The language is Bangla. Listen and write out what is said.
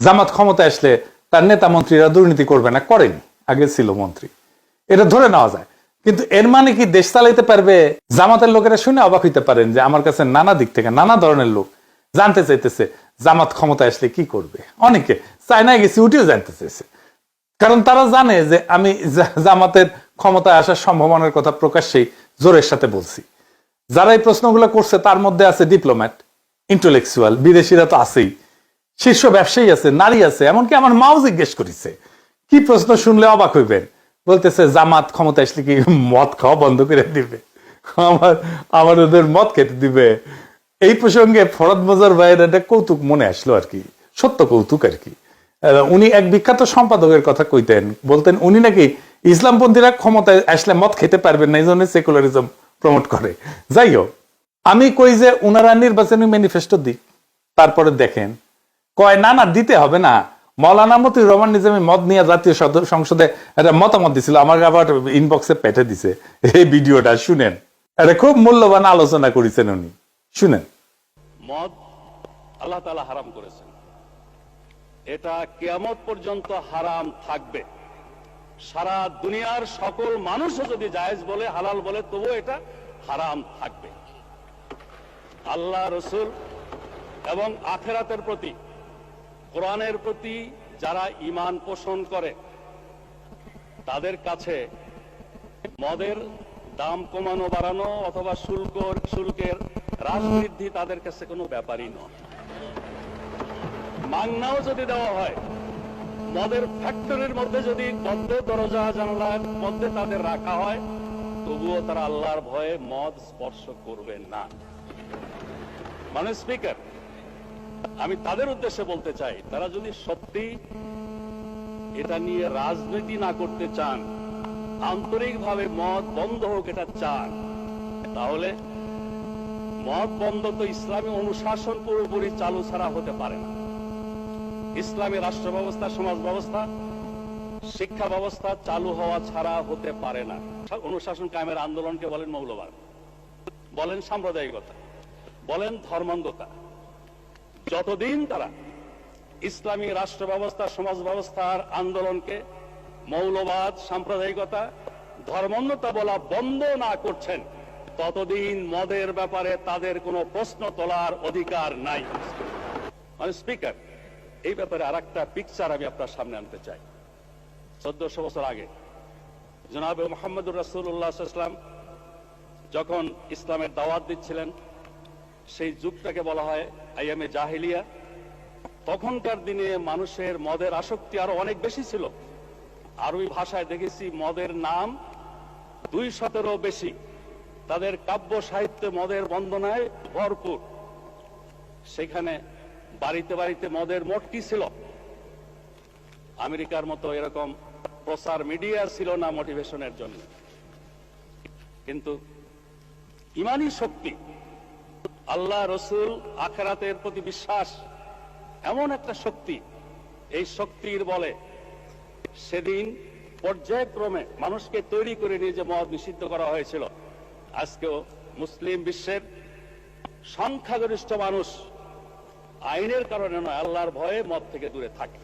জামাত ক্ষমতা আসলে তার নেতা মন্ত্রীরা দুর্নীতি করবে না, করেনি, আগে ছিল মন্ত্রী, এটা ধরে নেওয়া যায়। কিন্তু এর মানে কি দেশ চালাইতে পারবে? জামাতের লোকেরা শুনে অবাক হইতে পারেন যে আমার কাছে নানা দিক থেকে নানা ধরনের লোক জানতে চাইতেছে জামাত ক্ষমতা আসলে কি করবে। অনেকে চায়নায় গেছি উঠেও জানতে চাইছে, কারণ তারা জানে যে আমি জামাতের ক্ষমতায় আসার সম্ভাবনার কথা প্রকাশ্যেই জোরের সাথে বলছি। যারা এই প্রশ্নগুলো করছে তার মধ্যে আছে ডিপ্লোম্যাট, ইন্টেলেকচুয়াল, বিদেশিরা তো আছেই, শীর্ষ ব্যবসায়ী আছে, নারী আছে, এমনকি আমার মাও জিজ্ঞেস করেছে। কি প্রশ্ন শুনলে অবাক হইবেন, বলতেছে জামাত ক্ষমতা আসলে কি মদ খাওয়া বন্ধ করে দিবে, আমার ওদের মদ খেতে দিবে। এই প্রসঙ্গে ফরদ মজার ভাইয়ের একটা কৌতুক মনে আসলো আর কি, সত্য কৌতুক আর কি। উনি এক বিখ্যাত সম্পাদকের কথা কইতেন, বলতেন উনি নাকি ইসলামপন্থীরা ক্ষমতায় আসলে মদ খেতে পারবেন না, এই জন্য সেকুলারিজম প্রমোট করে। যাই হোক, আমি কই যে উনারা নির্বাচনী ম্যানিফেস্টো দিক, তারপরে দেখেন কয় না না দিতে হবে না। মৌলানা মতিউর রহমান নিজামী মদ নিয়ে জাতীয় সংসদে একটা মতামত দিছিল, আমাকে আবার ইনবক্সে পেঠে দিছে এই ভিডিওটা, শুনেন। এটা খুব মূল্যবান আলোচনা করেছেন উনি, শুনেন। মদ আল্লাহ তাআলা হারাম করেছেন, এটা কিয়ামত পর্যন্ত হারাম থাকবে। সারা দুনিয়ার সকল মানুষও যদি জায়েজ বলে, হালাল বলে, তবুও এটা হারাম থাকবে। আল্লাহ, রসুল এবং আখিরাতের প্রতি, কোরআনের প্রতি যারা ঈমান পোষণ করে তাদের কাছে মদের দাম কমানো বাড়ানো অথবা শুল্কের হ্রাস বৃদ্ধি তাদের কাছে কোনো ব্যাপারই নয়। মাংনাও যদি দেওয়া হয়, মদের ফ্যাক্টরির মধ্যে যদি বদ্ধ দরজা জানালার মধ্যে তাদের রাখা হয়, তবুও তারা আল্লাহর ভয়ে মদ স্পর্শ করবে না। মানে স্পিকার, আমি তাদের উদ্দেশ্যে বলতে চাই, তারা যদি সত্যি এটা নিয়ে রাজনীতি না করতে চান, আন্তরিকভাবে মদ বন্ধ হোক এটা চান, তাহলে মদ বন্ধ তো ইসলামী অনুশাসন পুরোপুরি চালু ছাড়া হতে পারে না। ইসলামী রাষ্ট্র ব্যবস্থা, সমাজ ব্যবস্থা, শিক্ষা ব্যবস্থা চালু হওয়া ছাড়া হতে পারে না। অনুশাসন কায়েমের আন্দোলনকে বলেন মৌলবাদ, বলেন সাম্প্রদায়িকতা, বলেন ধর্মান্ধতা। যতদিন তারা ইসলামী রাষ্ট্র ব্যবস্থা, সমাজ ব্যবস্থার আন্দোলনকে মৌলবাদ, সাম্প্রদায়িকতা, ধর্মান্ধতা বলা বন্ধ না করছেন, ততদিন মদের ব্যাপারে তাদের কোনো প্রশ্ন তোলার অধিকার নাই। মানে স্পিকার, এই ব্যাপারে আর একটা পিকচার আমি আপনার সামনে আনতে চাই। 1400 বছর আগে জনাবে মুহাম্মদুর রাসূলুল্লাহ সাল্লাল্লাহু আলাইহি ওয়াসাল্লাম যখন ইসলামের দাওয়াত দিচ্ছিলেন, সেই যুগটাকে বলা হয় আইয়ামে জাহিলিয়া। তখনকার দিনে মানুষের মদের আসক্তি আরো অনেক বেশি ছিল। আরবি ভাষায় দেখেছি মদের নাম 200-এরও বেশি। তাদের কাব্য সাহিত্যে মদের বন্দনায় ভরপুর। সেখানে বাড়িতে বাড়িতে মদের মটকি ছিল। আমেরিকার মতো এরকম প্রচার মিডিয়া ছিল না মোটিভেশনের জন্য, কিন্তু ইমানি শক্তি, আল্লাহ, রসুল, আখিরাতের প্রতি বিশ্বাস এমন একটা শক্তি, এই শক্তির বলে সেদিন পর্যায়ক্রমে মানুষকে তৈরি করে নিয়ে যে মদ নিষিদ্ধ করা হয়েছিল। আজকেও মুসলিম বিশ্বের সংখ্যাগরিষ্ঠ মানুষ আইনের কারণে নয়, আল্লাহর ভয়ে মদ থেকে দূরে থাকে।